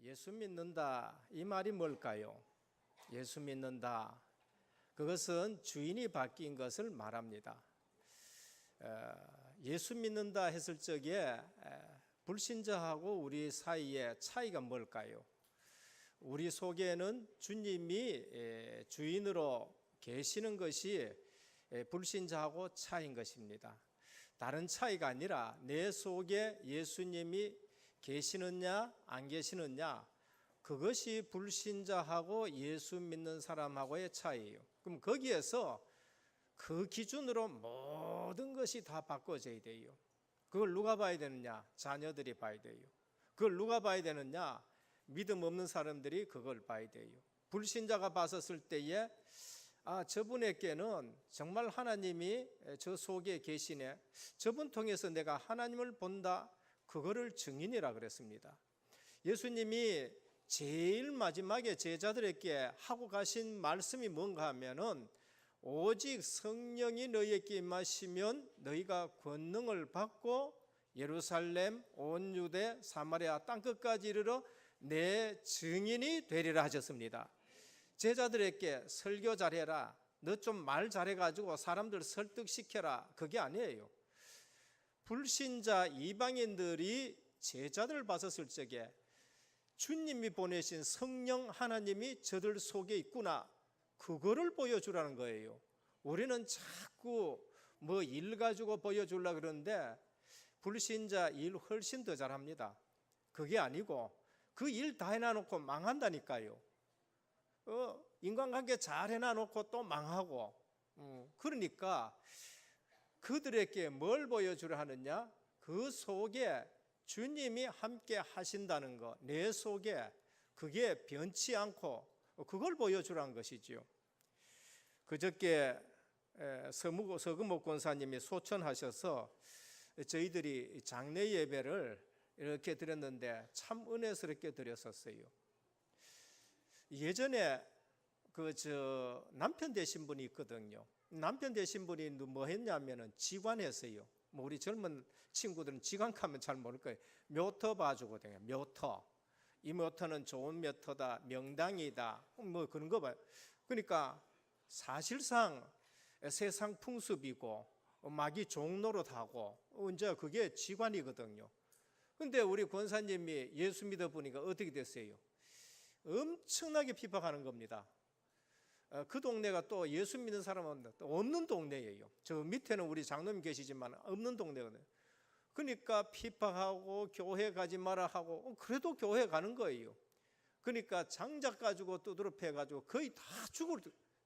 예수 믿는다 이 말이 뭘까요? 예수 믿는다, 그것은 주인이 바뀐 것을 말합니다. 예수 믿는다 했을 적에 불신자하고 우리 사이의 차이가 뭘까요? 우리 속에는 주님이 주인으로 계시는 것이 불신자하고 차이인 것입니다. 다른 차이가 아니라 내 속에 예수님이 계시느냐 안 계시느냐, 그것이 불신자하고 예수 믿는 사람하고의 차이예요. 그럼 거기에서 그 기준으로 모든 것이 다 바꿔져야 돼요. 그걸 누가 봐야 되느냐? 자녀들이 봐야 돼요. 그걸 누가 봐야 되느냐? 믿음 없는 사람들이 그걸 봐야 돼요. 불신자가 봤었을 때에 저분에게는 정말 하나님이 저 속에 계시네, 저분 통해서 내가 하나님을 본다, 그거를 증인이라 그랬습니다. 예수님이 제일 마지막에 제자들에게 하고 가신 말씀이 뭔가 하면은, 오직 성령이 너희에게 임하시면 너희가 권능을 받고 예루살렘, 온 유대, 사마리아 땅끝까지 이르러 내 증인이 되리라 하셨습니다. 제자들에게 설교 잘해라, 너 좀 말 잘해가지고 사람들 설득시켜라, 그게 아니에요. 불신자 이방인들이 제자들을 봤었을 적에 주님이 보내신 성령 하나님이 저들 속에 있구나, 그거를 보여주라는 거예요. 우리는 자꾸 뭐 일 가지고 보여주려고 그러는데 불신자 일 훨씬 더 잘합니다. 그게 아니고 그 일 다 해놔놓고 망한다니까요. 인간관계 잘 해놔놓고 또 망하고. 그러니까 그들에게 뭘 보여주려 하느냐? 그 속에 주님이 함께 하신다는 거, 내 속에 그게 변치 않고 그걸 보여주라는 것이죠. 그저께 서금옥 권사님이 소천하셔서 저희들이 장례 예배를 이렇게 드렸는데 참 은혜스럽게 드렸었어요. 예전에 남편 되신 분이 있거든요. 남편 되신 분이 뭐 했냐면은 지관했어요. 뭐 우리 젊은 친구들은 지관 가면 잘 모를 거예요. 묘터 봐주거든요. 묘터. 이 묘터는 좋은 묘터다, 명당이다, 뭐 그런 거 봐요. 그러니까 사실상 세상 풍습이고 마귀 종노릇하고 이제 그게 지관이거든요. 근데 우리 권사님이 예수 믿어 보니까 어떻게 됐어요? 엄청나게 핍박하는 겁니다. 그 동네가 또 예수 믿는 사람은 또 없는 동네예요. 저 밑에는 우리 장로님 계시지만 없는 동네거든요. 그러니까 핍박하고 교회 가지 마라 하고, 그래도 교회 가는 거예요. 그러니까 장작 가지고 두드러 패가지고 거의 다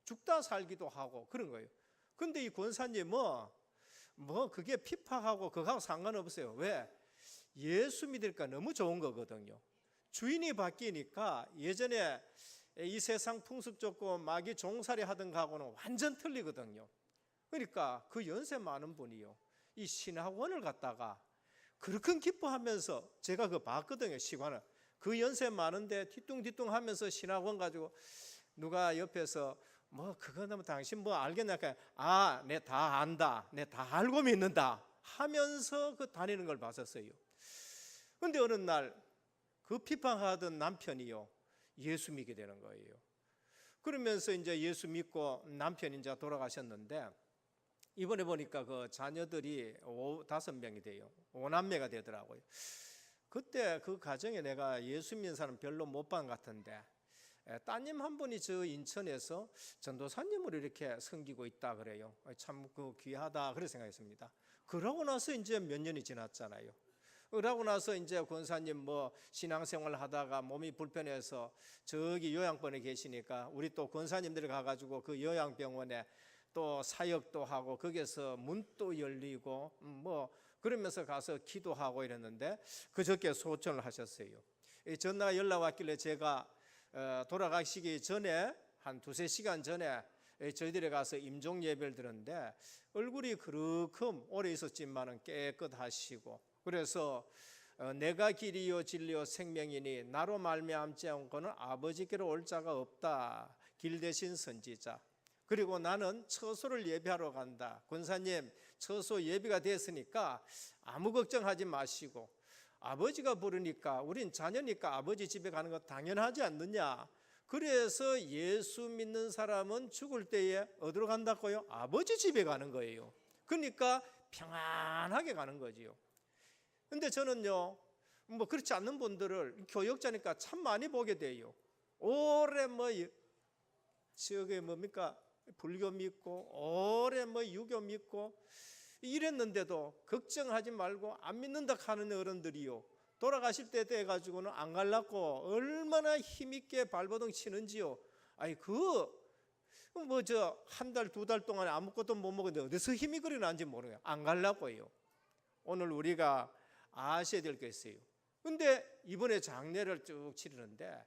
죽다 살기도 하고 그런 거예요. 근데 이 권사님은 뭐 그게 핍박하고 그거하고 상관없어요. 왜? 예수 믿으니까 너무 좋은 거거든요. 주인이 바뀌니까 예전에 이 세상 풍습 좋고 마귀 종살이 하던 거하고는 완전 틀리거든요. 그러니까 그 연세 많은 분이요, 이 신학원을 갔다가 그렇게 기뻐하면서, 제가 그거 봤거든요. 시간을 그 연세 많은데 뒤뚱뒤뚱 하면서 신학원 가지고 누가 옆에서 뭐 그거는 당신 뭐 알겠냐, 내 다 안다, 내 다 알고 믿는다 하면서 그 다니는 걸 봤었어요. 근데 어느 날 그 핍박하던 남편이요, 예수 믿게 되는 거예요. 그러면서 이제 예수 믿고 남편이 이제 돌아가셨는데, 이번에 보니까 그 자녀들이 5명이 돼요. 5남매가 되더라고요. 그때 그 가정에 내가 예수 믿는 사람 별로 못 본 것 같은데, 따님 한 분이 저 인천에서 전도사님으로 이렇게 섬기고 있다 그래요. 참 그 귀하다 그렇게 생각했습니다. 그러고 나서 이제 몇 년이 지났잖아요. 그러고 나서 이제 권사님 뭐 신앙생활 하다가 몸이 불편해서 저기 요양병원에 계시니까 우리 또 권사님들이 가가지고 그 요양병원에 또 사역도 하고 거기서 문도 열리고 뭐 그러면서 가서 기도하고 이랬는데, 그저께 소천을 하셨어요. 전화가 연락 왔길래 제가 돌아가시기 전에 한 2-3시간 전에 저희들이 가서 임종 예배를 드렸는데, 얼굴이 그렇게 오래 있었지만은 깨끗하시고, 그래서 내가 길이요 진리요 생명이니 나로 말미암지 않고는 아버지께로 올 자가 없다, 길 대신 선지자. 그리고 나는 처소를 예배하러 간다. 권사님 처소 예배가 됐으니까 아무 걱정하지 마시고 아버지가 부르니까 우린 자녀니까 아버지 집에 가는 거 당연하지 않느냐. 그래서 예수 믿는 사람은 죽을 때에 어디로 간다고요? 아버지 집에 가는 거예요. 그러니까 평안하게 가는 거지요. 근데 저는요, 뭐 그렇지 않는 분들을 교역자니까 참 많이 보게 돼요. 오래 저게 뭡니까? 불교 믿고 오래 유교 믿고 이랬는데도 걱정하지 말고 안 믿는다 하는 어른들이요, 돌아가실 때 돼가지고는 안 갈라고 얼마나 힘있게 발버둥 치는지요. 아니 한 달, 두 달 동안에 아무것도 못 먹었는데 어디서 힘이 그리 나는지 모르겠어요. 안 갈라고요. 오늘 우리가 아셔야 될 게 있어요. 근데 이번에 장례를 쭉 치르는데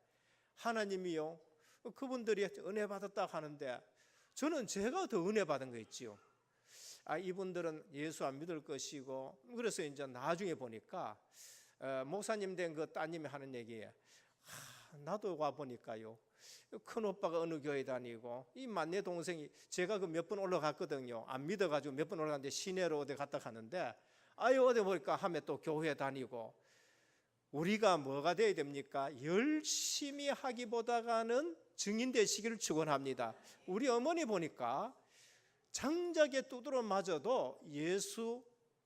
하나님이요, 그분들이 은혜 받았다 하는데 저는 제가 더 은혜 받은 거 있지요. 이분들은 예수 안 믿을 것이고, 그래서 이제 나중에 보니까 목사님 된 그 따님이 하는 얘기에, 나도 와 보니까요, 큰 오빠가 어느 교회 다니고 이 만내 동생이, 제가 그 몇 번 올라갔거든요. 안 믿어가지고 몇 번 올라갔는데 시내로 어디 갔다 가는데 어디 보니까 하면 또 교회 다니고. 우리가 뭐가 돼야 됩니까? 열심히 하기보다는 증인 되시기를 축원합니다. 우리 어머니 보니까 장작에 두드러 맞아도 예수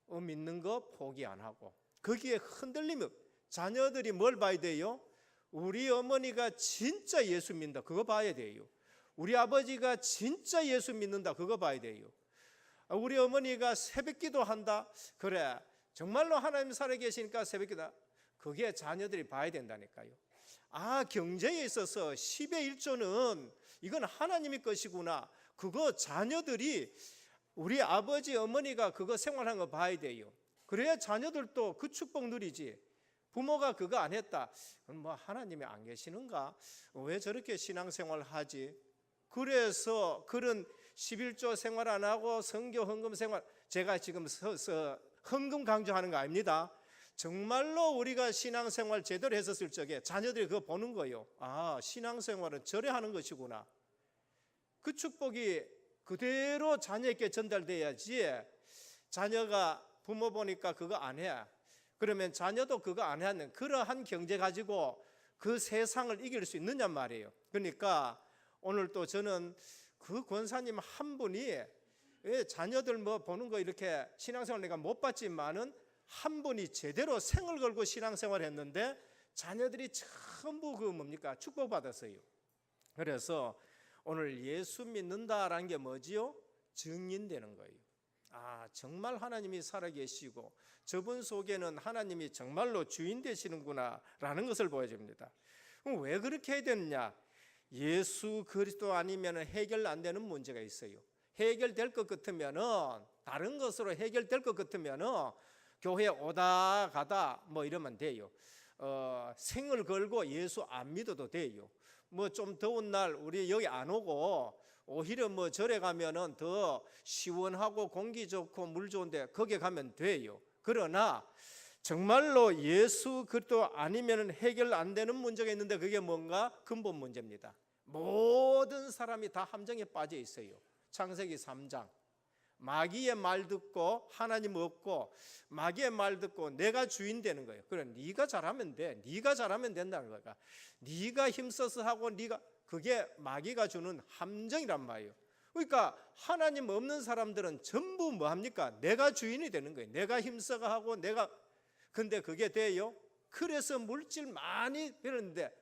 믿는 거 포기 안 하고, 거기에 흔들리면 자녀들이 뭘 봐야 돼요? 우리 어머니가 진짜 예수 믿는다, 그거 봐야 돼요. 우리 아버지가 진짜 예수 믿는다, 그거 봐야 돼요. 우리 어머니가 새벽기도 한다, 그래 정말로 하나님 살아계시니까 새벽기도, 그게 자녀들이 봐야 된다니까요. 경제에 있어서 10의 1조는 이건 하나님의 것이구나, 그거 자녀들이, 우리 아버지 어머니가 그거 생활한 거 봐야 돼요. 그래야 자녀들도 그 축복 누리지. 부모가 그거 안 했다, 뭐 하나님이 안 계시는가, 왜 저렇게 신앙생활 하지? 그래서 그런 11조 생활 안 하고 성교 헌금 생활, 제가 지금 헌금 강조하는 거 아닙니다. 정말로 우리가 신앙생활 제대로 했었을 적에 자녀들이 그거 보는 거예요. 신앙생활은 저래 하는 것이구나. 그 축복이 그대로 자녀에게 전달돼야지. 자녀가 부모 보니까 그거 안 해, 그러면 자녀도 그거 안 하는 그러한 경제 가지고 그 세상을 이길 수 있느냐 말이에요. 그러니까 오늘 또 저는 그 권사님 한 분이, 자녀들 보는 거 이렇게 신앙생활 내가 못 봤지만은 한 분이 제대로 생을 걸고 신앙생활 했는데 자녀들이 전부 축복받았어요. 그래서 오늘 예수 믿는다라는 게 뭐지요? 증인되는 거예요. 정말 하나님이 살아계시고 저분 속에는 하나님이 정말로 주인 되시는구나 라는 것을 보여줍니다. 그럼 왜 그렇게 해야 되느냐? 예수 그리스도 아니면 해결 안 되는 문제가 있어요. 해결될 것 같으면은, 다른 것으로 해결될 것 같으면은 교회 오다 가다 이러면 돼요. 생을 걸고 예수 안 믿어도 돼요. 좀 더운 날 우리 여기 안 오고 오히려 절에 가면은 더 시원하고 공기 좋고 물 좋은데 거기 가면 돼요. 그러나 정말로 예수 그리스도 아니면 해결 안 되는 문제가 있는데, 그게 뭔가? 근본 문제입니다. 모든 사람이 다 함정에 빠져 있어요. 창세기 3장. 마귀의 말 듣고 하나님 없고, 마귀의 말 듣고 내가 주인 되는 거예요. 그래, 네가 잘하면 돼, 네가 잘하면 된다는 거야. 네가 힘써서 하고, 그게 마귀가 주는 함정이란 말이에요. 그러니까 하나님 없는 사람들은 전부 뭐합니까? 내가 주인이 되는 거예요. 내가 힘써가 하고 근데 그게 돼요? 그래서 물질 많이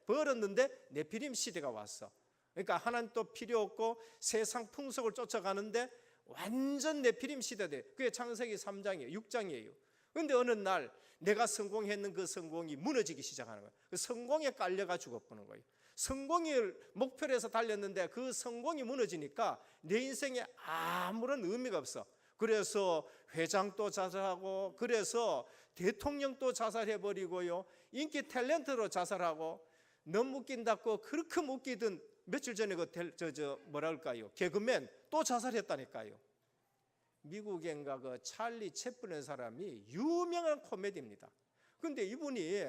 벌었는데 네피림 시대가 왔어. 그러니까 하나님 또 필요 없고 세상 풍속을 쫓아가는데 완전 네피림 시대가 돼. 그게 창세기 3장이에요 6장이에요 그런데 어느 날 내가 성공했는 그 성공이 무너지기 시작하는 거예요. 그 성공에 깔려가 죽어보는 거예요. 성공을 목표로 해서 달렸는데 그 성공이 무너지니까 내 인생에 아무런 의미가 없어. 그래서 회장도 자살하고, 그래서 대통령도 자살해버리고요, 인기 탤런트로 자살하고, 너무 웃긴다고 그렇게 웃기던 며칠 전에 개그맨 또 자살했다니까요. 미국인가 그 찰리 채플린 사람이 유명한 코미디입니다. 그런데 이분이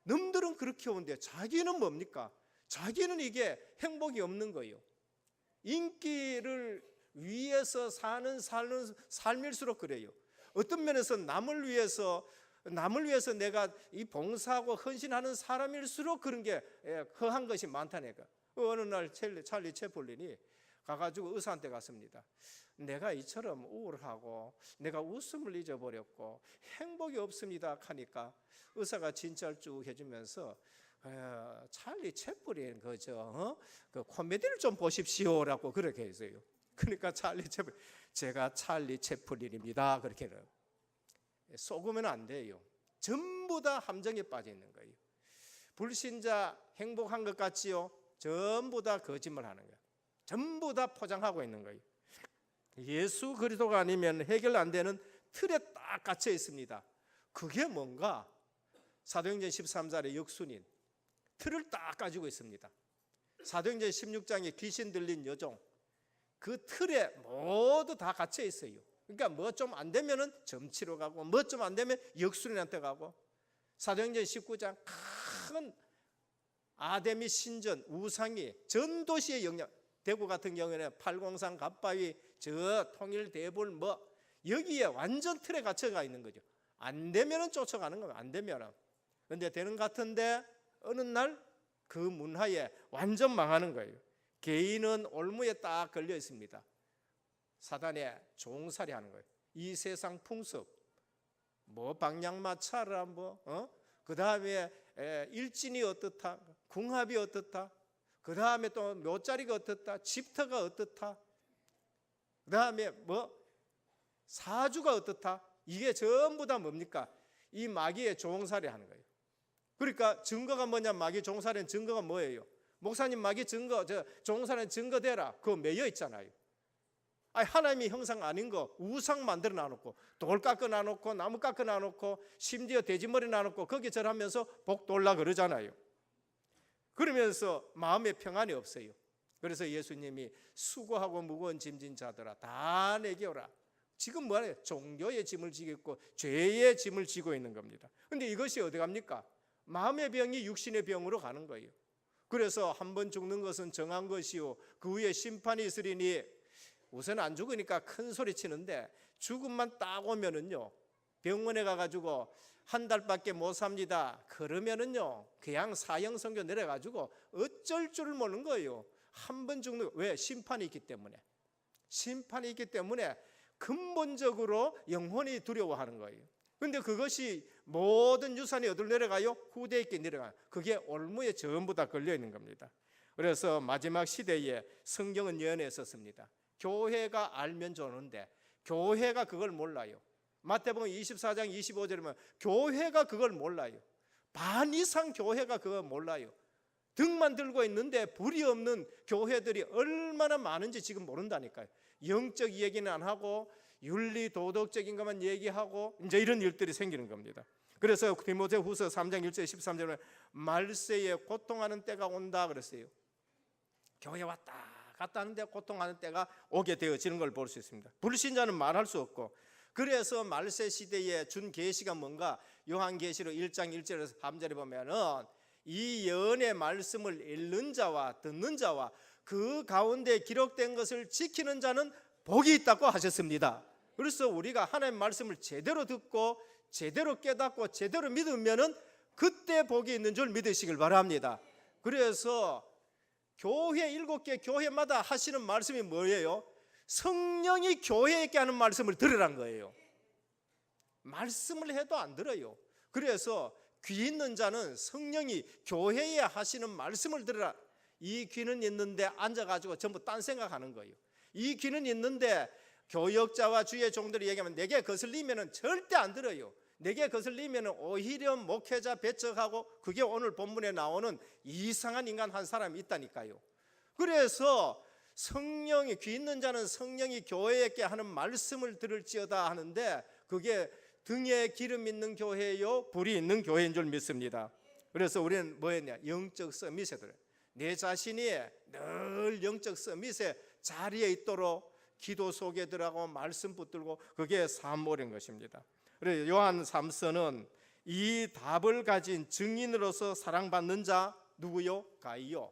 남들은 그렇게 오는데 자기는 뭡니까? 자기는 이게 행복이 없는 거예요. 인기를 위해서 사는 삶일수록 그래요. 어떤 면에서 남을 위해서 남을 위해서 내가 이 봉사하고 헌신하는 사람일수록 그런 게 허한 것이 많다니까. 어느 날 찰리 채플린이 가가지고 의사한테 갔습니다. 내가 이처럼 우울하고 내가 웃음을 잊어버렸고 행복이 없습니다 하니까 의사가 진찰 쭉 해주면서 찰리 채플린 그 코미디를 좀 보십시오라고 그렇게 했어요. 그러니까 제가 찰리 채플린입니다 그렇게 속으면 안 돼요. 전부 다 함정에 빠져 있는 거예요. 불신자 행복한 것 같지요? 전부 다 거짓말하는 거예요. 전부 다 포장하고 있는 거예요. 예수 그리스도가 아니면 해결 안 되는 틀에 딱 갇혀 있습니다. 그게 뭔가? 사도행전 13장의 역순인 틀을 딱 가지고 있습니다. 사도행전 16장에 귀신 들린 여종 그 틀에 모두 다 갇혀 있어요. 그러니까 뭐 좀 안 되면은 점치러 가고 뭐 좀 안 되면 역순인한테 가고. 사도행전 19장 큰 아데미 신전 우상이 전 도시의 영향. 대구 같은 경우에는 팔공산 갑바위 저 통일 대불 뭐 여기에 완전 틀에 갇혀가 있는 거죠. 안 되면은 쫓아가는 거예요. 안 되면은. 그런데 되는 것 같은데 어느 날 그 문화에 완전 망하는 거예요. 개인은 올무에 딱 걸려 있습니다. 사단에 종살이 하는 거예요. 이 세상 풍습, 뭐 방향마차라 그 다음에 일진이 어떻다, 궁합이 어떻다, 그 다음에 또 묘자리가 어떻다, 집터가 어떻다, 그 다음에 뭐 사주가 어떻다. 이게 전부 다 뭡니까? 이 마귀의 종살이 하는 거예요. 그러니까 증거가 뭐냐? 마귀 종살이는 증거가 뭐예요? 목사님 마귀 증거, 종살이는 증거 대라. 그거 매여 있잖아요. 아니, 하나님이 형상 아닌 거 우상 만들어 놔놓고 돌 깎아 놔놓고 나무 깎아 놔놓고 심지어 돼지머리 놔놓고 거기 절하면서 복 돌라 그러잖아요. 그러면서 마음에 평안이 없어요. 그래서 예수님이 수고하고 무거운 짐진 자들아 다 내게 오라. 지금 뭐예요? 종교의 짐을 지고 있고 죄의 짐을 지고 있는 겁니다. 그런데 이것이 어디 갑니까? 마음의 병이 육신의 병으로 가는 거예요. 그래서 한 번 죽는 것은 정한 것이요 그 후에 심판이 있으리니. 우선 안 죽으니까 큰 소리 치는데 죽음만 딱 오면은요 병원에 가가지고 한 달밖에 못 삽니다 그러면은요 그냥 사형선고 내려가지고 어쩔 줄을 모르는 거예요. 한 번 죽는 거. 왜? 심판이 있기 때문에. 심판이 있기 때문에 근본적으로 영혼이 두려워하는 거예요. 그런데 그것이 모든 유산이 어디로 내려가요? 후대에게 내려가요. 그게 올무에 전부 다 걸려 있는 겁니다. 그래서 마지막 시대에 성경은 예언했었습니다. 교회가 알면 좋은데 교회가 그걸 몰라요. 마태복음 24장 25절에 보면 교회가 그걸 몰라요. 반 이상 교회가 그걸 몰라요. 등만 들고 있는데 불이 없는 교회들이 얼마나 많은지 지금 모른다니까요. 영적 얘기는 안 하고 윤리 도덕적인 것만 얘기하고 이제 이런 일들이 생기는 겁니다. 그래서 디모데후서 3장 1절 13절에 말세에 고통하는 때가 온다 그랬어요. 교회 왔다 갔다 하는데 고통하는 때가 오게 되어지는 걸 볼 수 있습니다. 불신자는 말할 수 없고. 그래서 말세 시대에 준 계시가 뭔가? 요한계시록 1장 1절에서 3절에 보면은 이 예언의 말씀을 읽는 자와 듣는 자와 그 가운데 기록된 것을 지키는 자는 복이 있다고 하셨습니다. 그래서 우리가 하나님의 말씀을 제대로 듣고 제대로 깨닫고 제대로 믿으면은 그때 복이 있는 줄 믿으시길 바랍니다. 그래서 교회 7개 교회마다 하시는 말씀이 뭐예요? 성령이 교회에게 하는 말씀을 들으란 거예요. 말씀을 해도 안 들어요. 그래서 귀 있는 자는 성령이 교회에 하시는 말씀을 들으라. 이 귀는 있는데 앉아가지고 전부 딴 생각하는 거예요. 이 귀는 있는데 교역자와 주의 종들이 얘기하면 내게 거슬리면 절대 안 들어요. 내게 거슬리면 오히려 목회자 배척하고 그게 오늘 본문에 나오는 이상한 인간 한 사람이 있다니까요. 그래서 성령이 귀 있는 자는 성령이 교회에게 하는 말씀을 들을지어다 하는데 그게 등에 기름 있는 교회요 불이 있는 교회인 줄 믿습니다. 그래서 우리는 뭐였냐? 영적 서밋에 들어요. 내 자신이 늘 영적 서밋의 자리에 있도록 기도 속에 들어가고 말씀 붙들고 그게 사모인 것입니다. 그래서 요한 3서는 이 답을 가진 증인으로서 사랑받는 자 누구요? 가이요.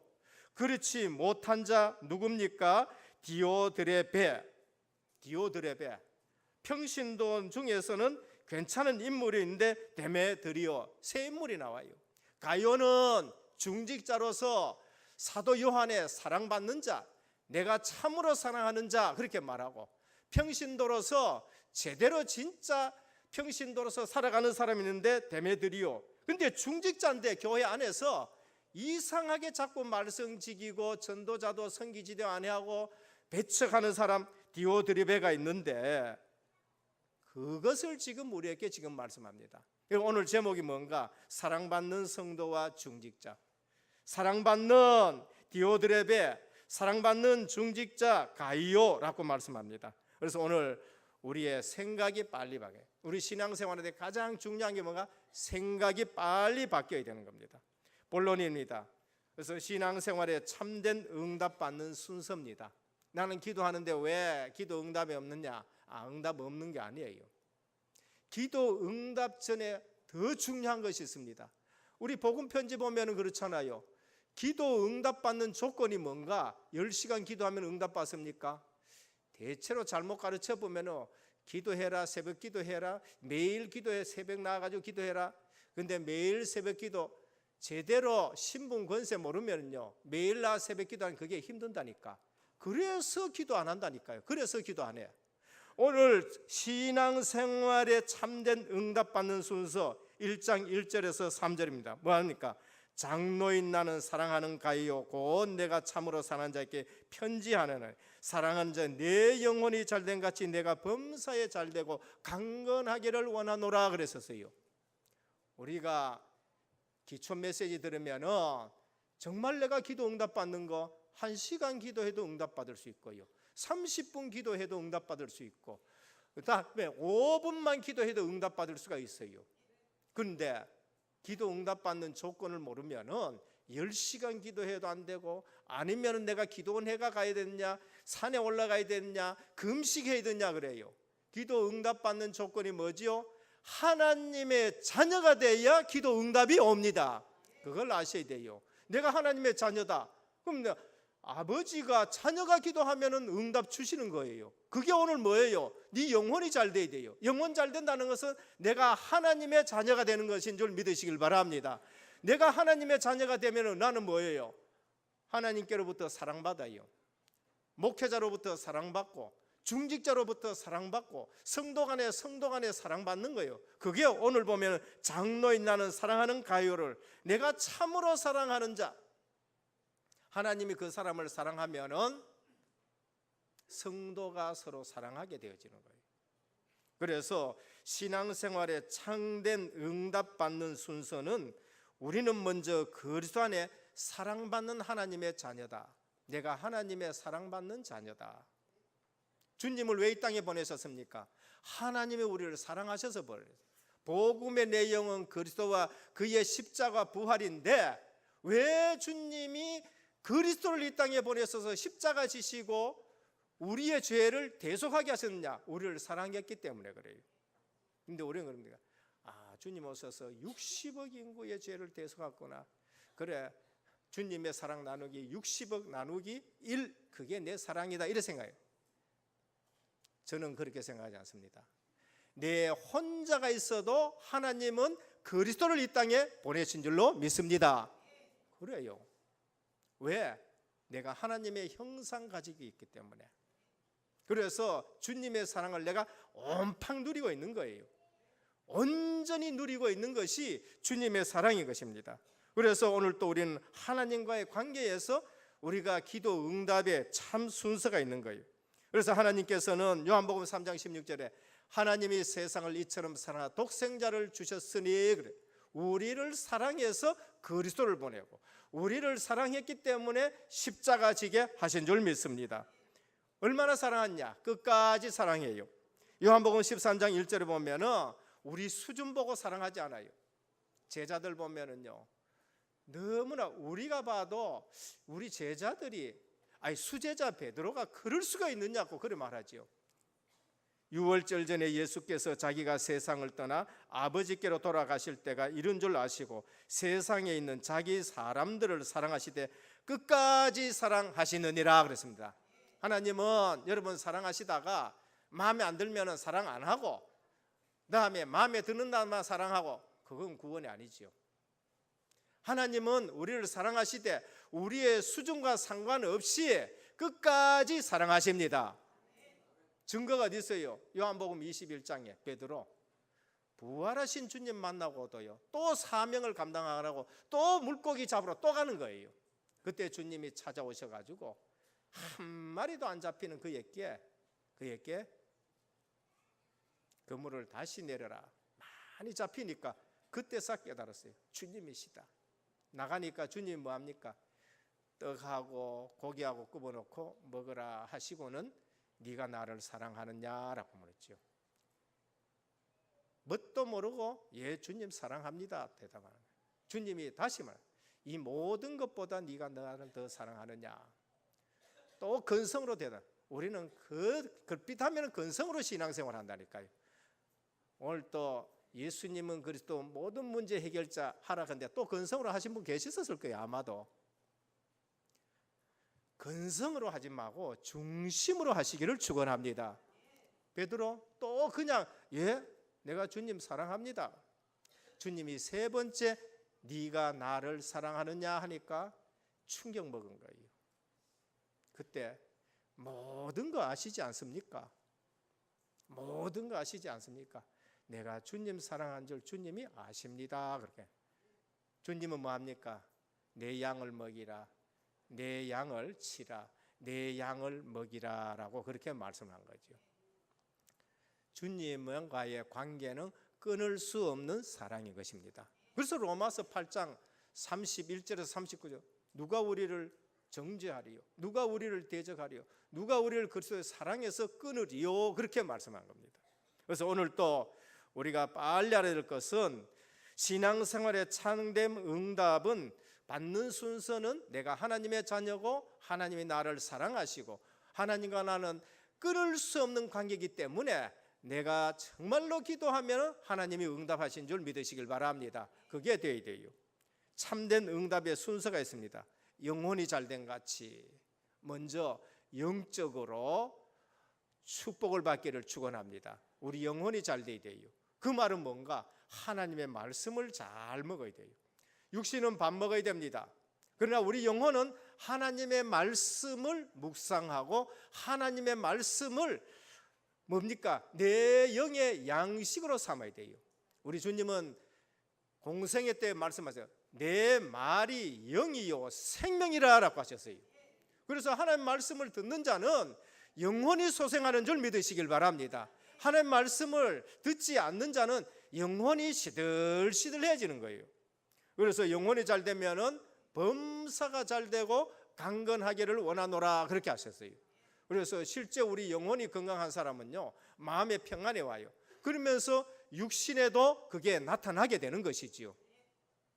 그렇지 못한 자 누굽니까? 디오드레베. 평신도 중에서는 괜찮은 인물이 있는데 데메드리오 새 인물이 나와요. 가이오는 중직자로서 사도 요한의 사랑받는 자, 내가 참으로 사랑하는 자 그렇게 말하고, 평신도로서 제대로 진짜 평신도로서 살아가는 사람이 있는데 데메드리오. 근데 중직자인데 교회 안에서 이상하게 자꾸 말썽 지기고 전도자도 성기지도 안 하고 배척하는 사람 디오드리베가 있는데, 그것을 지금 우리에게 지금 말씀합니다. 오늘 제목이 뭔가? 사랑받는 성도와 중직자. 사랑받는 디오드레베, 사랑받는 중직자 가이오라고 말씀합니다. 그래서 오늘 우리의 생각이 빨리 바뀌어요. 우리 신앙생활에 가장 중요한 게 뭔가? 생각이 빨리 바뀌어야 되는 겁니다. 본론입니다. 그래서 신앙생활에 참된 응답받는 순서입니다. 나는 기도하는데 왜 기도 응답이 없느냐? 응답 없는 게 아니에요. 기도 응답 전에 더 중요한 것이 있습니다. 우리 복음 편지 보면 그렇잖아요. 기도 응답받는 조건이 뭔가? 10시간 기도하면 응답받습니까? 대체로 잘못 가르쳐 보면 기도해라, 새벽 기도해라, 매일 기도해, 새벽 나와가지고 기도해라. 근데 매일 새벽 기도 제대로 신분 권세 모르면요, 매일 나 새벽 기도하는 그게 힘든다니까. 그래서 기도 안 한다니까요. 그래서 기도 안 해요. 오늘 신앙생활에 참된 응답받는 순서 1장 1절에서 3절입니다. 뭐합니까? 장로인 나는 사랑하는 가이오 곧 내가 참으로 사랑하는 자에게 편지하노니 사랑하는 자 내 영혼이 잘된 같이 내가 범사에 잘되고 강건하기를 원하노라 그랬었어요. 우리가 기초 메시지 들으면 정말 내가 기도 응답받는 거 1시간 기도해도 응답받을 수 있고요, 30분 기도해도 응답받을 수 있고, 그다음에 5분만 기도해도 응답받을 수가 있어요. 그런데 기도 응답받는 조건을 모르면은 10시간 기도해도 안 되고, 아니면 내가 기도원회가 가야 되느냐, 산에 올라가야 되느냐, 금식해야 되느냐 그래요. 기도 응답받는 조건이 뭐지요? 하나님의 자녀가 돼야 기도 응답이 옵니다. 그걸 아셔야 돼요. 내가 하나님의 자녀다. 그럼 아버지가 자녀가 기도하면은 응답 주시는 거예요. 그게 오늘 뭐예요? 네 영혼이 잘 돼야 돼요. 영혼 잘 된다는 것은 내가 하나님의 자녀가 되는 것인 줄 믿으시길 바랍니다. 내가 하나님의 자녀가 되면은 나는 뭐예요? 하나님께로부터 사랑받아요. 목회자로부터 사랑받고, 중직자로부터 사랑받고, 성도 간에 사랑받는 거예요. 그게 오늘 보면 장로인 나는 사랑하는 가이오를 내가 참으로 사랑하는 자, 하나님이 그 사람을 사랑하면은 성도가 서로 사랑하게 되어지는 거예요. 그래서 신앙생활에 참된 응답받는 순서는 우리는 먼저 그리스도 안에 사랑받는 하나님의 자녀다. 내가 하나님의 사랑받는 자녀다. 주님을 왜 이 땅에 보내셨습니까? 하나님이 우리를 사랑하셔서 보내셨어요. 복음의 내용은 그리스도와 그의 십자가 부활인데, 왜 주님이 그리스도를 이 땅에 보내셔서 십자가 지시고 우리의 죄를 대속하게 하셨느냐? 우리를 사랑했기 때문에 그래요. 근데 우리는 그럽니다. 주님 오셔서 60억 인구의 죄를 대속했구나. 그래, 주님의 사랑 나누기 60억 나누기 1, 그게 내 사랑이다, 이래 생각해요. 저는 그렇게 생각하지 않습니다. 내 혼자가 있어도 하나님은 그리스도를 이 땅에 보내신 줄로 믿습니다. 그래요. 왜? 내가 하나님의 형상 가지고 있기 때문에. 그래서 주님의 사랑을 내가 온팡 누리고 있는 거예요. 온전히 누리고 있는 것이 주님의 사랑인 것입니다. 그래서 오늘 또 우리는 하나님과의 관계에서 우리가 기도 응답에 참 순서가 있는 거예요. 그래서 하나님께서는 요한복음 3장 16절에 하나님이 세상을 이처럼 사랑하 독생자를 주셨으니, 그래, 우리를 사랑해서 그리스도를 보내고 우리를 사랑했기 때문에 십자가 지게 하신 줄 믿습니다. 얼마나 사랑했냐? 끝까지 사랑해요. 요한복음 13장 1절에 보면은 우리 수준 보고 사랑하지 않아요. 제자들 보면은요, 너무나 우리가 봐도 우리 제자들이, 수제자 베드로가 그럴 수가 있느냐고 그래 말하지요. 6월절 전에 예수께서 자기가 세상을 떠나 아버지께로 돌아가실 때가 이른 줄 아시고 세상에 있는 자기 사람들을 사랑하시되 끝까지 사랑하시느니라 그랬습니다. 하나님은 여러분 사랑하시다가 마음에 안 들면 사랑 안 하고, 다음에 마음에 드는 날만 사랑하고, 그건 구원이 아니지요. 하나님은 우리를 사랑하시되 우리의 수준과 상관없이 끝까지 사랑하십니다. 증거가 어디 있어요? 요한복음 21장에 베드로 부활하신 주님 만나고도요, 또 사명을 감당하라고 또 물고기 잡으러 또 가는 거예요. 그때 주님이 찾아오셔가지고 한 마리도 안 잡히는 그에게 그물을 다시 내려라. 많이 잡히니까 그때서 깨달았어요. 주님이시다. 나가니까 주님이 뭐합니까? 떡하고 고기하고 굽어놓고 먹으라 하시고는 네가 나를 사랑하느냐라고 물었죠. 뭣도 모르고 예 주님 사랑합니다 대답하는 거예요. 주님이 다시 말, 이 모든 것보다 네가 나를 더 사랑하느냐. 또 근성으로 대답. 우리는 그pit하면 근성으로 신앙생활 한다니까요. 오늘 또 예수님은 그리스도 모든 문제 해결자 하라 근데 또 근성으로 하신 분 계셨을 거예요. 아마도. 근성으로 하지 말고 중심으로 하시기를 축원합니다. 베드로 또 그냥 예 내가 주님 사랑합니다. 주님이 세 번째 네가 나를 사랑하느냐 하니까 충격 먹은 거예요. 그때 모든 거 아시지 않습니까? 모든 거 아시지 않습니까? 내가 주님 사랑한 줄 주님이 아십니다. 그렇게 주님은 뭐합니까? 내 양을 먹이라, 내 양을 치라, 내 양을 먹이라 라고 그렇게 말씀한 거죠. 주님과의 관계는 끊을 수 없는 사랑인 것입니다. 그래서 로마서 8장 31절에서 39절 누가 우리를 정죄하리요, 누가 우리를 대적하리요, 누가 우리를 그리스도의 사랑에서 끊으리요, 그렇게 말씀한 겁니다. 그래서 오늘 또 우리가 빨리 알아야 될 것은 신앙생활의 참된 응답은 받는 순서는 내가 하나님의 자녀고 하나님이 나를 사랑하시고 하나님과 나는 끊을 수 없는 관계이기 때문에 내가 정말로 기도하면 하나님이 응답하신 줄 믿으시길 바랍니다. 그게 되어야 돼요. 참된 응답의 순서가 있습니다. 영혼이 잘된 같이 먼저 영적으로 축복을 받기를 축원합니다. 우리 영혼이 잘 돼야 돼요. 그 말은 뭔가 하나님의 말씀을 잘 먹어야 돼요. 육신은 밥 먹어야 됩니다. 그러나 우리 영혼은 하나님의 말씀을 묵상하고 하나님의 말씀을 뭡니까? 내 영의 양식으로 삼아야 돼요. 우리 주님은 공생애 때 말씀하세요. 내 말이 영이요 생명이라 라고 하셨어요. 그래서 하나님 말씀을 듣는 자는 영혼이 소생하는 줄 믿으시길 바랍니다. 하나님 말씀을 듣지 않는 자는 영혼이 시들시들해지는 거예요. 그래서 영혼이 잘 되면은 범사가 잘 되고 강건하기를 원하노라 그렇게 하셨어요. 그래서 실제 우리 영혼이 건강한 사람은요 마음의 평안이 와요. 그러면서 육신에도 그게 나타나게 되는 것이지요.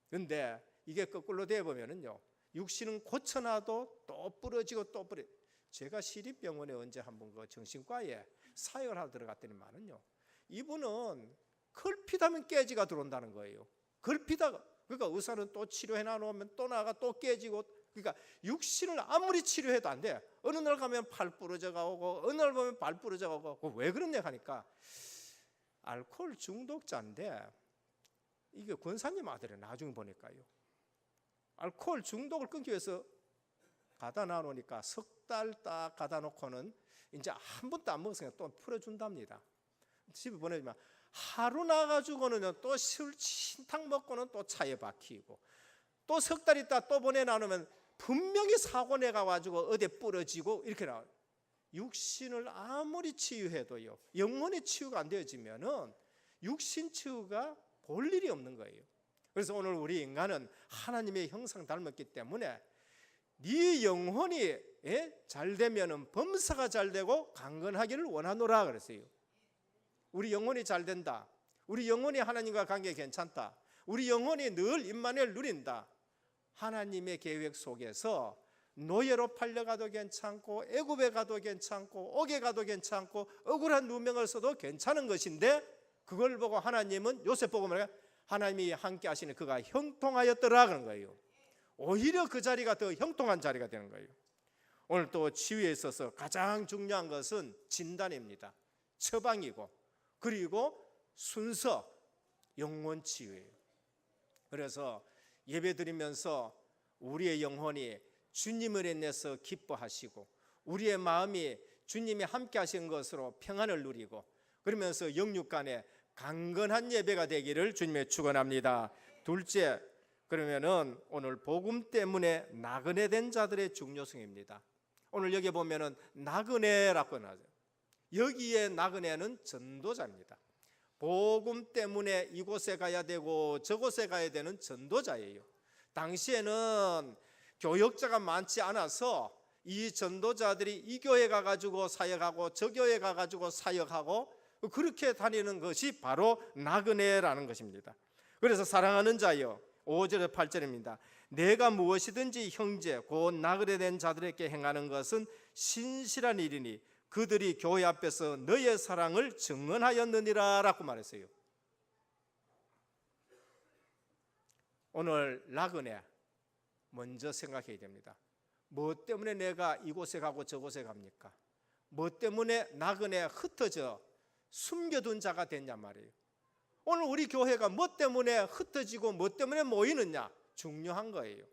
그런데 이게 거꾸로 되어 보면은요 육신은 고쳐놔도 또 부러지고 또 부러져. 제가 시립병원에 언제 한번 그 정신과에 사역을 하러 들어갔더니만은요 이분은 걸핏하면 깨지가 들어온다는 거예요. 걸핏하고 그러니까 의사는 또 치료해 놔놓으면 또 나가 또 깨지고, 그러니까 육신을 아무리 치료해도 안 돼. 어느 날 가면 팔 부러져 가고 어느 날 보면 발 부러져 가고. 왜 그러냐 하니까 알코올 중독자인데 이게 권사님 아들이 나중에 보니까요 알코올 중독을 끊기 위해서 가다 놔놓으니까 석 달 딱 가다 놓고는 이제 한 번도 안 먹었으니까 또 풀어준답니다. 집에 보내주면 하루 나가지고는 또 술 진탕 먹고는 또 차에 박히고 또 석 달 있다 또 보내놔놓으면 분명히 사고 내가지고 어디 부러지고 이렇게 나와요. 육신을 아무리 치유해도요 영혼의 치유가 안 되어지면은 육신 치유가 볼 일이 없는 거예요. 그래서 오늘 우리 인간은 하나님의 형상 닮았기 때문에 네 영혼이 잘 되면은 범사가 잘 되고 강건하기를 원하노라 그랬어요. 우리 영혼이 잘 된다. 우리 영혼이 하나님과 관계 괜찮다. 우리 영혼이 늘 임마누엘 누린다. 하나님의 계획 속에서 노예로 팔려가도 괜찮고 애굽에 가도 괜찮고 옥에 가도 괜찮고 억울한 누명을 써도 괜찮은 것인데 그걸 보고 하나님은 요셉 보고 말해요. 하나님이 함께 하시는 그가 형통하였더라 그런 거예요. 오히려 그 자리가 더 형통한 자리가 되는 거예요. 오늘 또 치유에 있어서 가장 중요한 것은 진단입니다. 처방이고 그리고 순서, 영혼 치유예요. 그래서 예배 드리면서 우리의 영혼이 주님을 인해서 기뻐하시고 우리의 마음이 주님이 함께 하신 것으로 평안을 누리고 그러면서 영육 간에 강건한 예배가 되기를 주님의 축원합니다. 둘째, 그러면은 오늘 복음 때문에 나그네 된 자들의 중요성입니다. 오늘 여기 보면은 나그네라고 나와요. 여기에 나그네는 전도자입니다. 복음 때문에 이곳에 가야 되고 저곳에 가야 되는 전도자예요. 당시에는 교역자가 많지 않아서 이 전도자들이 이 교회 가가지고 사역하고 저 교회 가가지고 사역하고 그렇게 다니는 것이 바로 나그네라는 것입니다. 그래서 사랑하는 자여 5절에 8절입니다. 내가 무엇이든지 형제 곧 나그네 된 자들에게 행하는 것은 신실한 일이니 그들이 교회 앞에서 너의 사랑을 증언하였느니라 라고 말했어요. 오늘 나그네 먼저 생각해야 됩니다. 뭐 때문에 내가 이곳에 가고 저곳에 갑니까? 뭐 때문에 나그네 흩어져 숨겨둔 자가 됐냐 말이에요. 오늘 우리 교회가 뭐 때문에 흩어지고 뭐 때문에 모이느냐 중요한 거예요.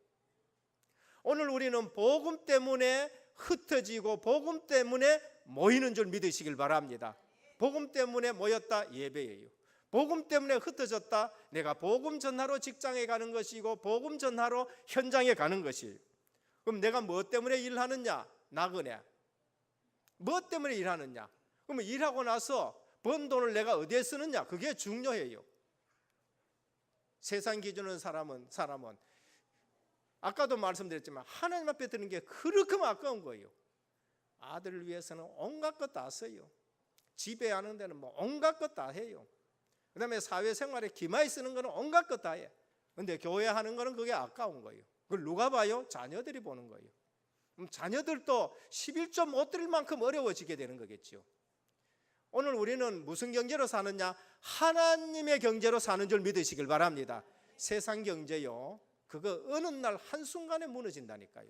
오늘 우리는 복음 때문에 흩어지고 복음 때문에 모이는 줄 믿으시길 바랍니다. 복음 때문에 모였다 예배예요. 복음 때문에 흩어졌다 내가 복음 전하러 직장에 가는 것이고 복음 전하러 현장에 가는 것이에요. 그럼 내가 뭐 때문에 일하느냐? 나그네. 뭐 때문에 일하느냐? 그러면 일하고 나서 번 돈을 내가 어디에 쓰느냐? 그게 중요해요. 세상 기준으로 사람은 아까도 말씀드렸지만 하나님 앞에 드는 게 그렇게 아까운 거예요. 아들을 위해서는 온갖 것 다 써요. 집에 하는 데는 뭐 온갖 것 다 해요. 그 다음에 사회생활에 기마에 쓰는 거는 온갖 것 다 해. 근데 교회 하는 거는 그게 아까운 거예요. 그걸 누가 봐요? 자녀들이 보는 거예요. 그럼 자녀들도 11조 못 드릴 만큼 어려워지게 되는 거겠죠. 오늘 우리는 무슨 경제로 사느냐? 하나님의 경제로 사는 줄 믿으시길 바랍니다. 세상 경제요, 그거 어느 날 한순간에 무너진다니까요.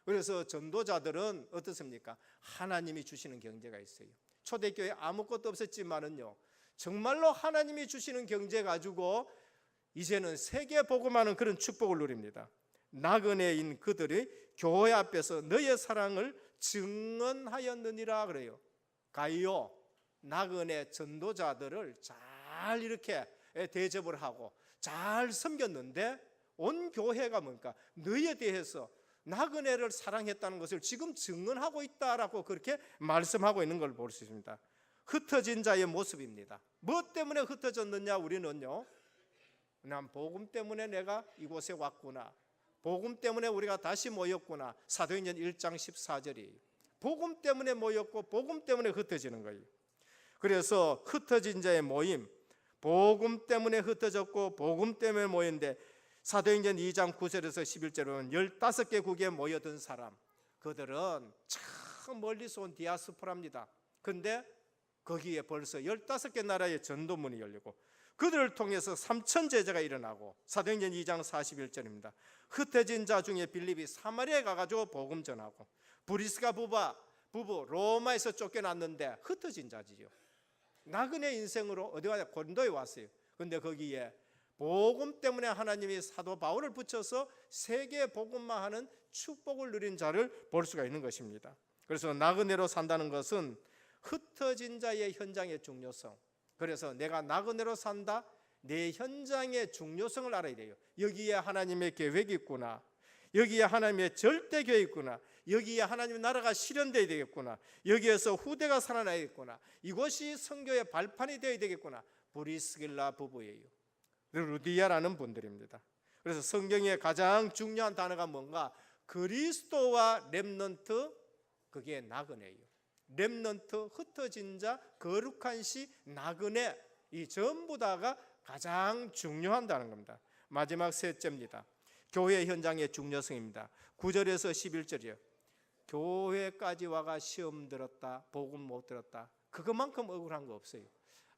그래서 전도자들은 어떻습니까? 하나님이 주시는 경제가 있어요. 초대교회 아무것도 없었지만은요, 정말로 하나님이 주시는 경제 가지고 이제는 세계 복음하는 그런 축복을 누립니다. 나그네인 그들이 교회 앞에서 너의 사랑을 증언하였느니라 그래요. 가이오 나그네 전도자들을 잘 이렇게 대접을 하고 잘 섬겼는데 온 교회가 뭡니까? 너희에 대해서 나그네를 사랑했다는 것을 지금 증언하고 있다라고 그렇게 말씀하고 있는 걸 볼 수 있습니다. 흩어진 자의 모습입니다. 뭐 때문에 흩어졌느냐? 우리는요, 난 복음 때문에 내가 이곳에 왔구나, 복음 때문에 우리가 다시 모였구나. 사도행전 1장 14절이에요. 복음 때문에 모였고 복음 때문에 흩어지는 거예요. 그래서 흩어진 자의 모임, 복음 때문에 흩어졌고 복음 때문에 모였는데 사도행전 2장 9절에서 11절은 15개 국에 모여든 사람, 그들은 참 멀리서 온 디아스포라입니다. 근데 거기에 벌써 15개 나라의 전도문이 열리고 그들을 통해서 3천 제자가 일어나고 사도행전 2장 41절입니다. 흩어진 자 중에 빌립이 사마리아에 가가지고 복음 전하고 브리스가 부부 로마에서 쫓겨났는데 흩어진 자지요. 나그네 인생으로 어디 가냐? 고린도에 왔어요. 근데 거기에 복음 때문에 하나님이 사도 바울을 붙여서 세계 복음만 하는 축복을 누린 자를 볼 수가 있는 것입니다. 그래서 나그네로 산다는 것은 흩어진 자의 현장의 중요성, 그래서 내가 나그네로 산다, 내 현장의 중요성을 알아야 돼요. 여기에 하나님의 계획이 있구나, 여기에 하나님의 절대 계획이 있구나, 여기에 하나님의 나라가 실현되어야 되겠구나, 여기에서 후대가 살아나야겠구나, 이것이 선교의 발판이 되어야 되겠구나. 브리스길라 부부예요. 루디아라는 분들입니다. 그래서 성경의 가장 중요한 단어가 뭔가? 그리스도와 렘넌트, 그게 나그네예요. 렘넌트, 흩어진 자, 거룩한 시, 나그네, 이 전부 다가 가장 중요하다는 겁니다. 마지막 셋째입니다. 교회 현장의 중요성입니다. 9절에서 11절이요. 교회까지 와가 시험 들었다, 복음 못 들었다, 그것만큼 억울한 거 없어요.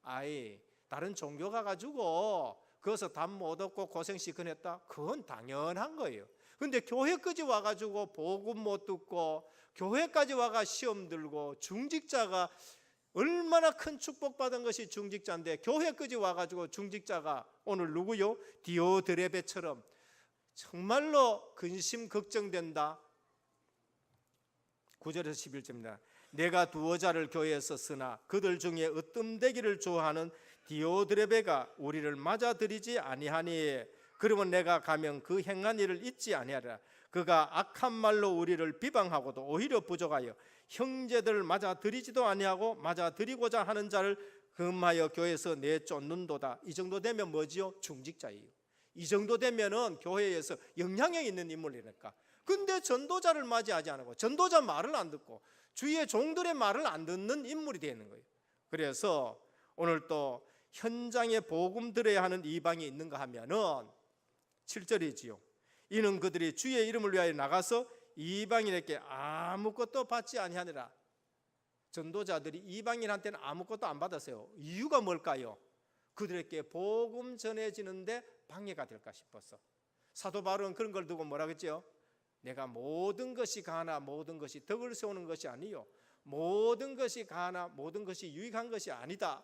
아이, 다른 종교 가가지고 거기서 답 못 얻고 고생시큰했다, 그건 당연한 거예요. 근데 교회까지 와가지고 복음 못 듣고 교회까지 와가 시험 들고 중직자가 얼마나 큰 축복받은 것이 중직자인데, 교회까지 와가지고 중직자가 오늘 누구요? 디오드레베처럼 정말로 근심 걱정된다. 9절에서 11절입니다. 내가 두어 자를 교회에서 쓰나 그들 중에 으뜸되기를 좋아하는 디오드레베가 우리를 맞아들이지 아니하니, 그러면 내가 가면 그 행한 일을 잊지 아니하리라. 그가 악한 말로 우리를 비방하고도 오히려 부족하여 형제들을 맞아들이지도 아니하고 맞아들이고자 하는 자를 금하여 교회에서 내쫓는도다. 이 정도 되면 뭐지요? 중직자예요. 이 정도 되면은 교회에서 영향력 있는 인물이니까. 근데 전도자를 맞이하지 않고 전도자 말을 안 듣고 주위의 종들의 말을 안 듣는 인물이 되는 거예요. 그래서 오늘 또 현장에 복음 들어야 하는 이방이 있는가 하면은 7절이지요. 이는 그들이 주의 이름을 위하여 나가서 이방인에게 아무것도 받지 아니하니라. 전도자들이 이방인한테는 아무것도 안 받았어요. 이유가 뭘까요? 그들에게 복음 전해지는데 방해가 될까 싶어서. 사도 바울은 그런 걸 두고 뭐라 그랬죠? 내가 모든 것이 가나 모든 것이 덕을 세우는 것이 아니요, 모든 것이 가나 모든 것이 유익한 것이 아니다.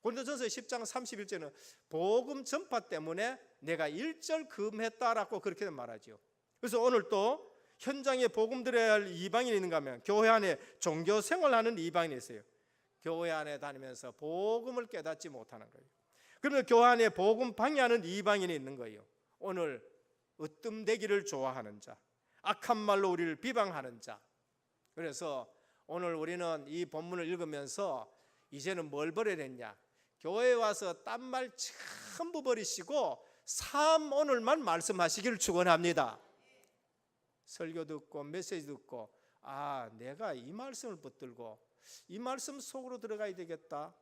고린도전서 10장 31절은 복음 전파 때문에 내가 일절 금했다라고 그렇게 말하죠. 그래서 오늘 또 현장에 복음 들어야 할 이방인이 있는가 하면 교회 안에 종교 생활하는 이방인이 있어요. 교회 안에 다니면서 복음을 깨닫지 못하는 거예요. 그러면 교회 안에 복음 방해하는 이방인이 있는 거예요. 오늘 으뜸되기를 좋아하는 자, 악한 말로 우리를 비방하는 자. 그래서 오늘 우리는 이 본문을 읽으면서 이제는 뭘 버려야 되냐? 교회에 와서 딴 말 전부 버리시고 오늘만 말씀하시기를 축원합니다. 설교 듣고 메시지 듣고 내가 이 말씀을 붙들고 이 말씀 속으로 들어가야 되겠다.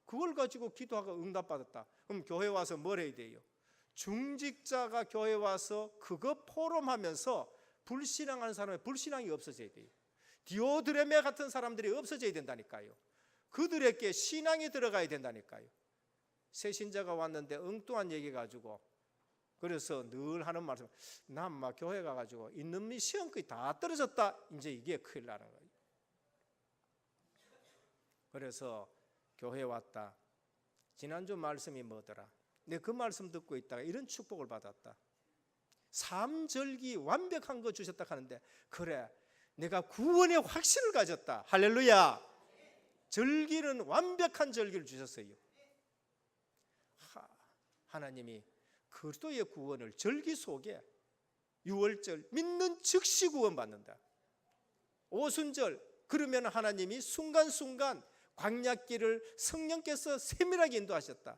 그걸 가지고 기도하고 응답받았다. 그럼 교회 와서 뭘 해야 돼요? 중직자가 교회 와서 그거 포럼하면서 불신앙하는 사람의 불신앙이 없어져야 돼요. 디오드레메 같은 사람들이 없어져야 된다니까요. 그들에게 신앙이 들어가야 된다니까요. 새 신자가 왔는데 엉뚱한 얘기 가지고, 그래서 늘 하는 말씀, 난 막 교회 가가지고 있는 시험거의 다 떨어졌다. 이제 이게 큰일 나는 거예요. 그래서 교회 왔다. 지난주 말씀이 뭐더라? 내가 그 말씀 듣고 있다가 이런 축복을 받았다. 삼절기 완벽한 거 주셨다 하는데, 그래 내가 구원의 확신을 가졌다. 할렐루야. 절기는 완벽한 절기를 주셨어요. 하나님이 그리스도의 구원을 절기 속에 유월절 믿는 즉시 구원받는다. 오순절 그러면 하나님이 순간순간 광야길을 성령께서 세밀하게 인도하셨다.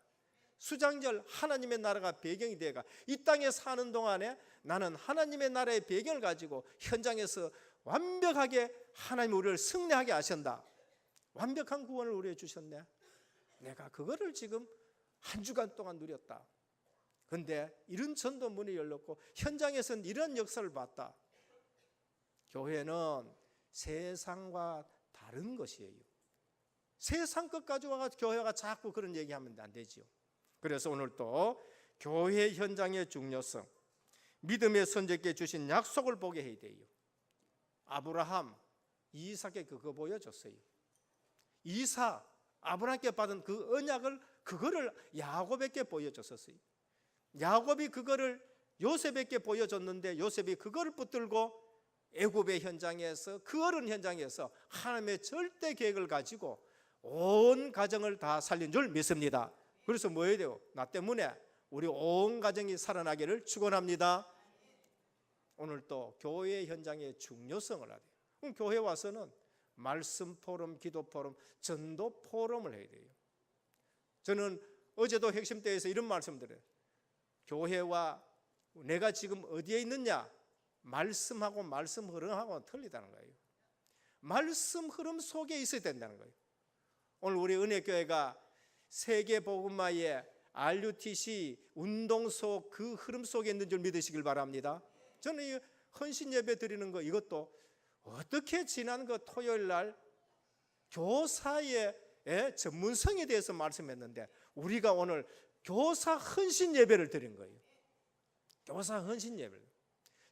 수장절 하나님의 나라가 배경이 되어가 이 땅에 사는 동안에 나는 하나님의 나라의 배경을 가지고 현장에서 완벽하게 하나님이 우리를 승리하게 하신다. 완벽한 구원을 우리에게 주셨네. 내가 그거를 지금 한 주간 동안 누렸다. 그런데 이런 전도 문이 열렸고 현장에서는 이런 역사를 봤다. 교회는 세상과 다른 것이에요. 세상 것 가지고 와서 교회가 자꾸 그런 얘기하면 안 되지요. 그래서 오늘 또 교회 현장의 중요성, 믿음의 선제께 주신 약속을 보게 해야 돼요. 아브라함, 이삭에게 그거 보여줬어요. 이삭, 아브라함께 받은 그 언약을 그거를 야곱에게 보여줬었어요. 야곱이 그거를 요셉에게 보여줬는데 요셉이 그거를 붙들고 애굽의 현장에서, 그 어른 현장에서 하나님의 절대 계획을 가지고 온 가정을 다 살린 줄 믿습니다. 그래서 뭐 해야 돼요? 나 때문에 우리 온 가정이 살아나기를 축원합니다. 오늘 또 교회 현장의 중요성을 알아야 돼요. 그럼 교회 와서는 말씀 포럼, 기도 포럼, 전도 포럼을 해야 돼요. 저는 어제도 핵심대회에서 이런 말씀 드려요. 교회와 내가 지금 어디에 있느냐, 말씀하고 말씀 흐름하고는 틀리다는 거예요. 말씀 흐름 속에 있어야 된다는 거예요. 오늘 우리 은혜교회가 세계복음화의 RUTC 운동 속 그 흐름 속에 있는 줄 믿으시길 바랍니다. 저는 이 헌신 예배 드리는 거, 이것도 어떻게 지난 그 토요일 날 교사의 전문성에 대해서 말씀했는데 우리가 오늘 교사 헌신 예배를 드린 거예요. 교사 헌신 예배를.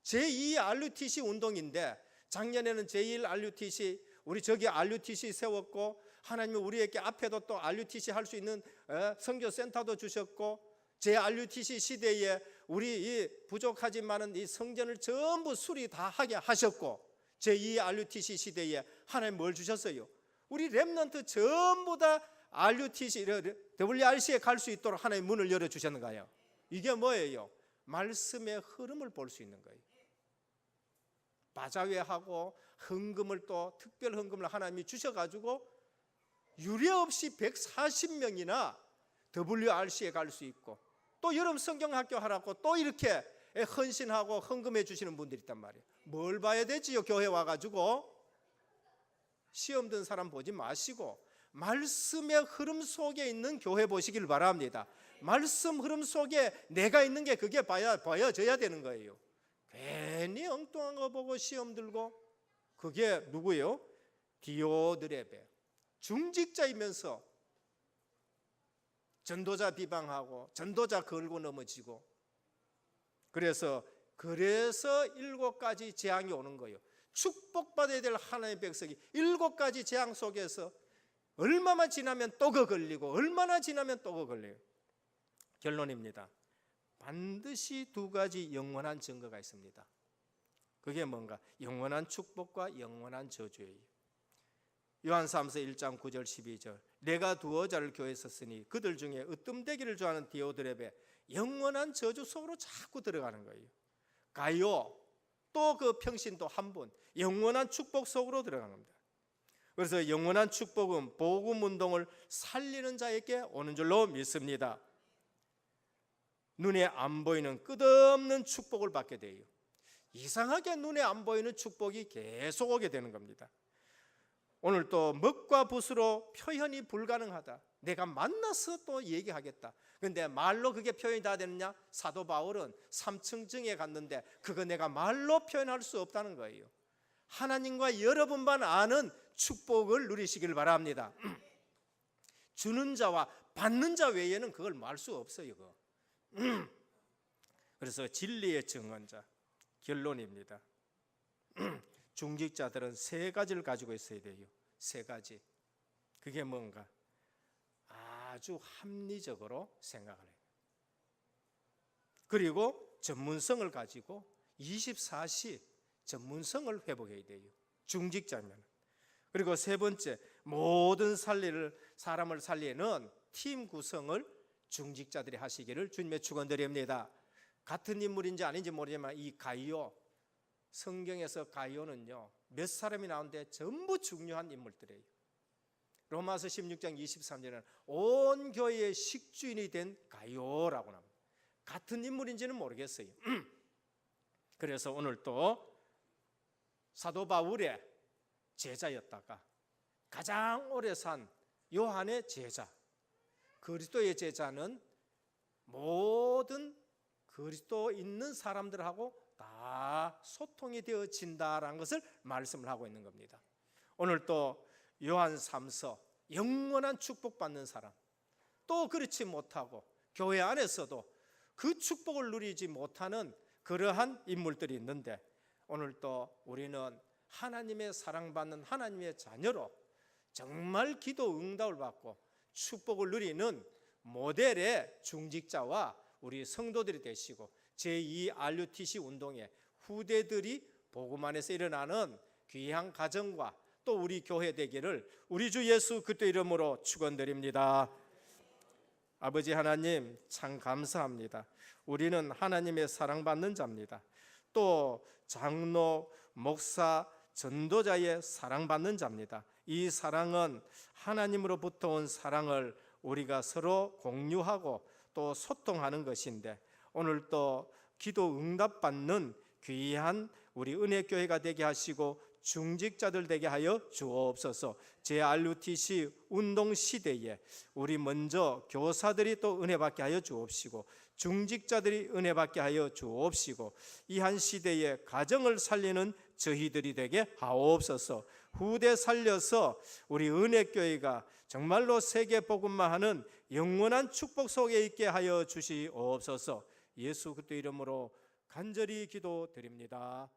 제2 RUTC 운동인데 작년에는 제1 RUTC, 우리 저기 RUTC 세웠고 하나님은 우리에게 앞에도 또 RUTC 할 수 있는 선교센터도 주셨고, 제 RUTC 시대에 우리 이 부족하지만은 이 성전을 전부 수리 다 하게 하셨고, 제 2 RUTC 시대에 하나님 뭘 주셨어요? 우리 렘넌트 전부 다 RUTC, WRC에 갈 수 있도록 하나님 문을 열어주셨는가요? 이게 뭐예요? 말씀의 흐름을 볼 수 있는 거예요. 바자회하고 헌금을, 또 특별 헌금을 하나님이 주셔가지고 유례없이 140명이나 WRC에 갈 수 있고, 또 여름 성경학교 하라고 또 이렇게 헌신하고 헌금해 주시는 분들이 있단 말이에요. 뭘 봐야 되지요? 교회 와가지고 시험 든 사람 보지 마시고 말씀의 흐름 속에 있는 교회 보시길 바랍니다. 말씀 흐름 속에 내가 있는 게 그게 보여져야 되는 거예요. 괜히 엉뚱한 거 보고 시험 들고, 그게 누구예요? 디오드레베, 중직자이면서 전도자 비방하고 전도자 걸고 넘어지고, 그래서 7가지 재앙이 오는 거예요. 축복받아야 될 하나님의 백성이 7가지 재앙 속에서 얼마만 지나면 또 그 걸리고, 얼마나 지나면 또 그 걸려요. 결론입니다. 반드시 2가지 영원한 증거가 있습니다. 그게 뭔가? 영원한 축복과 영원한 저주예요. 요한사무서 1장 9절 12절, 내가 2 자를 교회에 썼으니 그들 중에 으뜸되기를 좋아하는 디오드레베, 영원한 저주 속으로 자꾸 들어가는 거예요. 가요, 또 그 평신도 한 분, 영원한 축복 속으로 들어가는 겁니다. 그래서 영원한 축복은 복음 운동을 살리는 자에게 오는 줄로 믿습니다. 눈에 안 보이는 끝없는 축복을 받게 돼요. 이상하게 눈에 안 보이는 축복이 계속 오게 되는 겁니다. 오늘 또 먹과 붓으로 표현이 불가능하다, 내가 만나서 또 얘기하겠다. 그런데 말로 그게 표현이 다 되느냐? 사도 바울은 3층증에 갔는데 그거 내가 말로 표현할 수 없다는 거예요. 하나님과 여러분만 아는 축복을 누리시길 바랍니다. 주는 자와 받는 자 외에는 그걸 말 수 없어요. 그거. 그래서 진리의 증언자, 결론입니다. 중직자들은 3가지를 가지고 있어야 돼요. 3가지. 그게 뭔가? 아주 합리적으로 생각을 해요. 그리고 전문성을 가지고 24시 전문성을 회복해야 돼요. 중직자면. 그리고 3번째, 모든 사람을 살리는 팀 구성을 중직자들이 하시기를 주님의 축원드립니다. 같은 인물인지 아닌지 모르지만 이 가이오, 성경에서 가이오는요 몇 사람이 나오는데 전부 중요한 인물들이에요. 로마서 16장 23절에는 온 교회의 식주인이 된 가이오라고 나옵니다. 같은 인물인지는 모르겠어요. 그래서 오늘 또 사도 바울의 제자였다가 가장 오래 산 요한의 제자, 그리스도의 제자는 모든 그리스도 있는 사람들하고 다 소통이 되어진다라는 것을 말씀을 하고 있는 겁니다. 오늘 또 요한 3서, 영원한 축복받는 사람, 또 그렇지 못하고 교회 안에서도 그 축복을 누리지 못하는 그러한 인물들이 있는데, 오늘 또 우리는 하나님의 사랑받는 하나님의 자녀로 정말 기도 응답을 받고 축복을 누리는 모델의 중직자와 우리 성도들이 되시고, 제2 RUTC 운동의 후대들이 복음 안에서 일어나는 귀한 가정과 또 우리 교회 되기를 우리 주 예수 그리스도 이름으로 축원드립니다. 아버지 하나님, 참 감사합니다. 우리는 하나님의 사랑받는 자입니다. 또 장로, 목사, 전도자의 사랑받는 자입니다. 이 사랑은 하나님으로부터 온 사랑을 우리가 서로 공유하고 또 소통하는 것인데, 오늘 또 기도 응답받는 귀한 우리 은혜교회가 되게 하시고 중직자들 되게 하여 주옵소서. 제-RUTC 운동 시대에 우리 먼저 교사들이 또 은혜 받게 하여 주옵시고, 중직자들이 은혜 받게 하여 주옵시고, 이 한 시대에 가정을 살리는 저희들이 되게 하옵소서. 후대 살려서 우리 은혜교회가 정말로 세계 복음화하는 영원한 축복 속에 있게 하여 주시옵소서. 예수 그리스도 이름으로 간절히 기도드립니다.